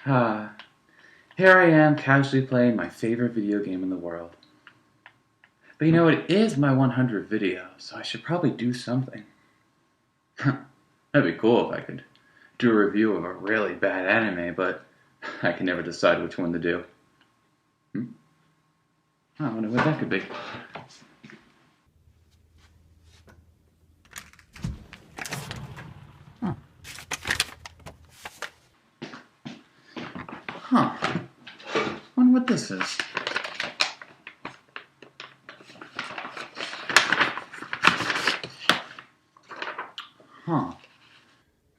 Ah, here I am casually playing my favorite video game in the world. But you know, it is my 100th video, so I should probably do something. That'd be cool if I could do a review of a really bad anime, but I can never decide which one to do. I wonder what that could be. Wonder what this is.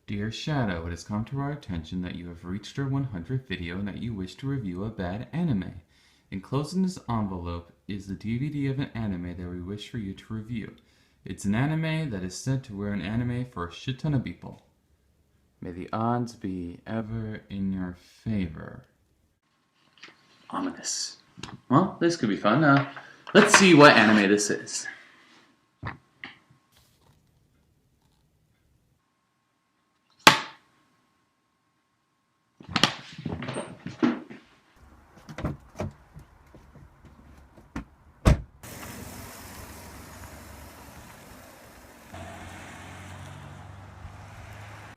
Dear Shadow, it has come to our attention that you have reached our 100th video and that you wish to review a bad anime. Enclosed in this envelope is the DVD of an anime that we wish for you to review. It's an anime that is said to wear an anime for a shit ton of people. May the odds be ever in your favor. Ominous. Well, this could be fun. Let's see what anime this is.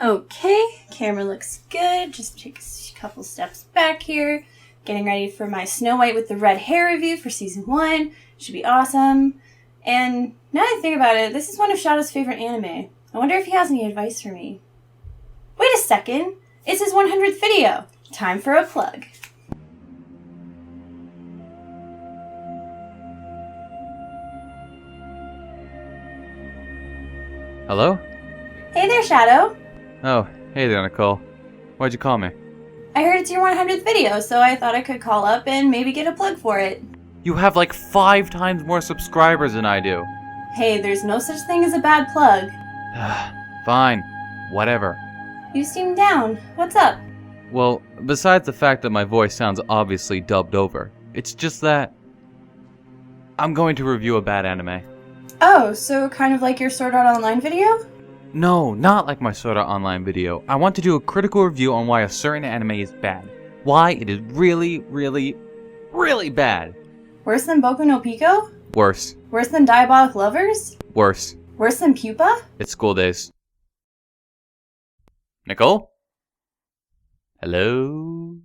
Okay, camera looks good. Just take a couple steps back here. Getting ready for my Snow White with the red hair review for season 1. Should be awesome. And now that I think about it, this is one of Shadow's favorite anime. I wonder if he has any advice for me. Wait a second. It's his 100th video. Time for a plug. Hello? Hey there, Shadow. Oh, hey there, Nicole. Why'd you call me? I heard it's your 100th video, so I thought I could call up and maybe get a plug for it. You have like 5 times more subscribers than I do. Hey, there's no such thing as a bad plug. Fine. Whatever. You seem down. What's up? Well, besides the fact that my voice sounds obviously dubbed over, it's just that I'm going to review a bad anime. Oh, so kind of like your Sword Art Online video? No, not like my Sword Art Online video. I want to do a critical review on why a certain anime is bad. Why it is really, really, really bad. Worse than Boku no Pico? Worse. Worse than Diabolic Lovers? Worse. Worse than Pupa? It's school days. Nicole? Hello?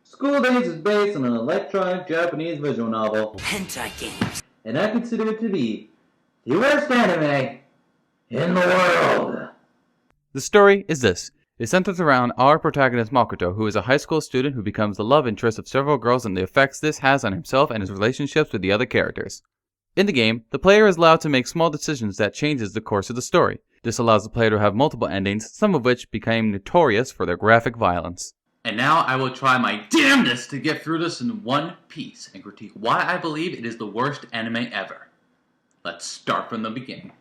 School Days is based on an electronic Japanese visual novel, hentai games, and I consider it to be the worst anime in the world. The story is this. It centers around our protagonist Makoto, who is a high school student who becomes the love interest of several girls and the effects this has on himself and his relationships with the other characters. In the game, the player is allowed to make small decisions that changes the course of the story. This allows the player to have multiple endings, some of which became notorious for their graphic violence. And now I will try my damnedest to get through this in one piece and critique why I believe it is the worst anime ever. Let's start from the beginning.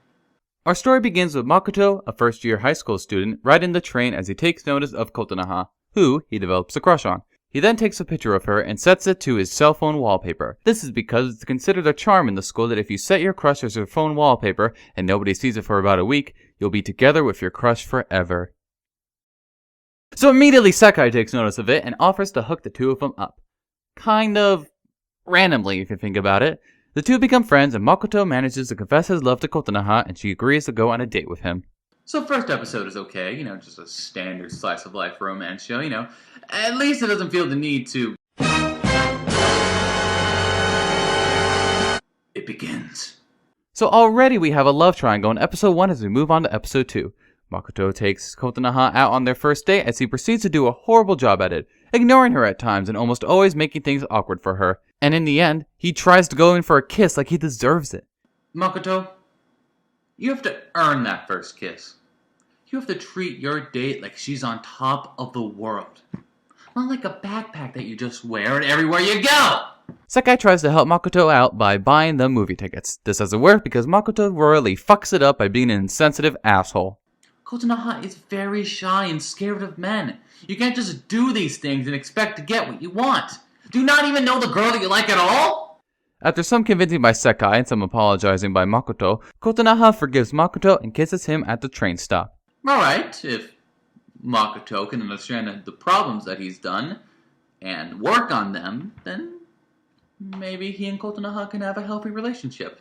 Our story begins with Makoto, a first-year high school student, riding the train as he takes notice of Kotonoha, who he develops a crush on. He then takes a picture of her and sets it to his cell phone wallpaper. This is because it's considered a charm in the school that if you set your crush as your phone wallpaper and nobody sees it for about a week, you'll be together with your crush forever. So immediately Sakai takes notice of it and offers to hook the two of them up. Kind of randomly, if you think about it. The two become friends and Makoto manages to confess his love to Kotonoha and she agrees to go on a date with him. So first episode is okay, just a standard slice of life romance show, At least it doesn't feel the need to... It begins. So already we have a love triangle in episode 1 as we move on to episode 2. Makoto takes Kotonoha out on their first date as he proceeds to do a horrible job at it, ignoring her at times and almost always making things awkward for her. And in the end, he tries to go in for a kiss like he deserves it. Makoto, you have to earn that first kiss. You have to treat your date like she's on top of the world. Not like a backpack that you just wear everywhere you go. Sekai tries to help Makoto out by buying them movie tickets. This doesn't work because Makoto royally fucks it up by being an insensitive asshole. Kotonoha is very shy and scared of men. You can't just do these things and expect to get what you want. Do you not even know the girl that you like at all? After some convincing by Sekai and some apologizing by Makoto, Kotonoha forgives Makoto and kisses him at the train stop. Alright, if Makoto can understand the problems that he's done and work on them, then maybe he and Kotonoha can have a healthy relationship.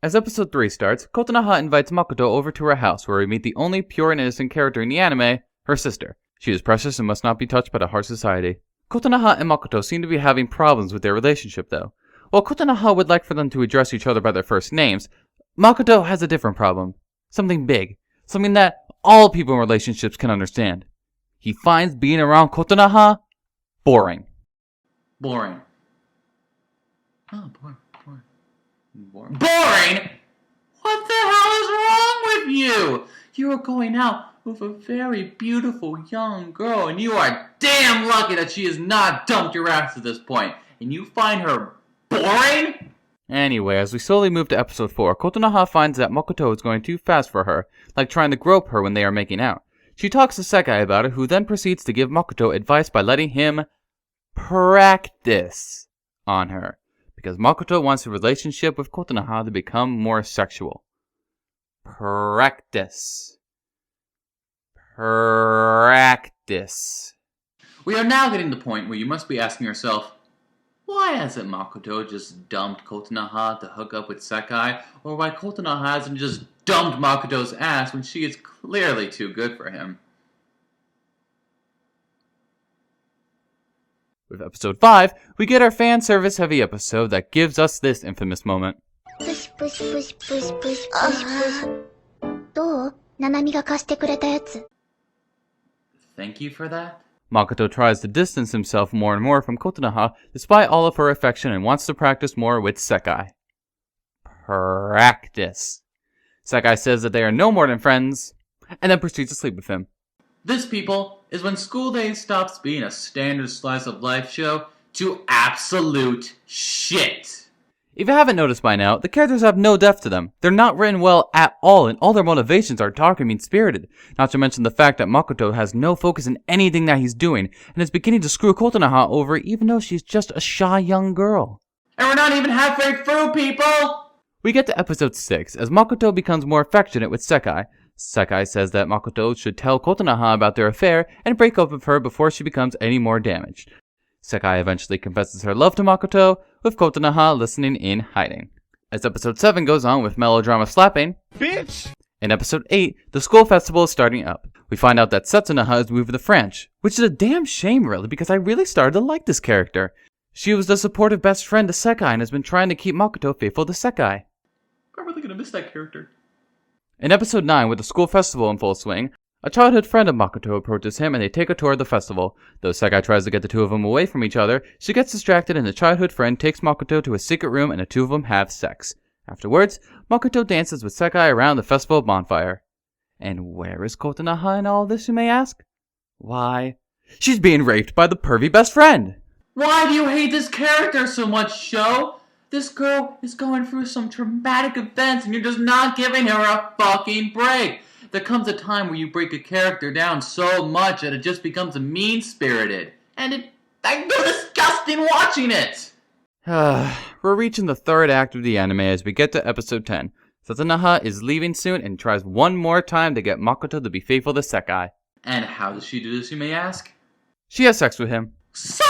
As episode 3 starts, Kotonoha invites Makoto over to her house where we meet the only pure and innocent character in the anime, her sister. She is precious and must not be touched by the harsh society. Kotonoha and Makoto seem to be having problems with their relationship though. While Kotonoha would like for them to address each other by their first names, Makoto has a different problem. Something big. Something that all people in relationships can understand. He finds being around Kotonoha boring. Boring. Oh, boring. Boring? What the hell is wrong with you? You are going out with a very beautiful young girl, and you are damn lucky that she has not dumped your ass at this point, and you find her boring? Anyway, as we slowly move to episode 4, Kotonoha finds that Makoto is going too fast for her, like trying to grope her when they are making out. She talks to Sekai about it, who then proceeds to give Makoto advice by letting him practice on her, because Makoto wants a relationship with Kotonoha to become more sexual. Practice. Practice. We are now getting to the point where you must be asking yourself, why hasn't Makoto just dumped Kotonoha to hook up with Sekai, or why Kotonoha hasn't just dumped Makoto's ass when she is clearly too good for him? With episode 5, we get our fan service heavy episode that gives us this infamous moment. Push, push, push, push, push, push, push. どう？ナナミが貸してくれたやつ。Thank you for that? Makoto tries to distance himself more and more from Kotonoha despite all of her affection and wants to practice more with Sekai. Practice. Sekai says that they are no more than friends, and then proceeds to sleep with him. This, people, is when School Days stops being a standard slice of life show to absolute shit. If you haven't noticed by now, the characters have no depth to them. They're not written well at all, and all their motivations are dark and mean-spirited. Not to mention the fact that Makoto has no focus in anything that he's doing, and is beginning to screw Kotonoha over even though she's just a shy young girl. And we're not even halfway through, people! We get to episode 6, as Makoto becomes more affectionate with Sekai. Sekai says that Makoto should tell Kotonoha about their affair and break up with her before she becomes any more damaged. Sekai eventually confesses her love to Makoto, with Kotonoha listening in hiding. As episode 7 goes on with melodrama slapping, Bitch! in episode 8, the school festival is starting up. We find out that Setsunoha is moving to France, which is a damn shame really, because I really started to like this character. She was the supportive best friend to Sekai and has been trying to keep Makoto faithful to Sekai. I'm really gonna miss that character. In episode 9, with the school festival in full swing, a childhood friend of Makoto approaches him and they take a tour of the festival. Though Sekai tries to get the two of them away from each other, she gets distracted and the childhood friend takes Makoto to a secret room and the two of them have sex. Afterwards, Makoto dances with Sekai around the festival bonfire. And where is Kotonoha in all this, you may ask? Why, she's being raped by the pervy best friend! Why do you hate this character so much, Sho? This girl is going through some traumatic events and you're just not giving her a fucking break. There comes a time where you break a character down so much that it just becomes mean-spirited. And I feel disgusting watching it! We're reaching the third act of the anime as we get to episode 10. Setsunoha is leaving soon and tries one more time to get Makoto to be faithful to Sekai. And how does she do this, you may ask? She has sex with him. Son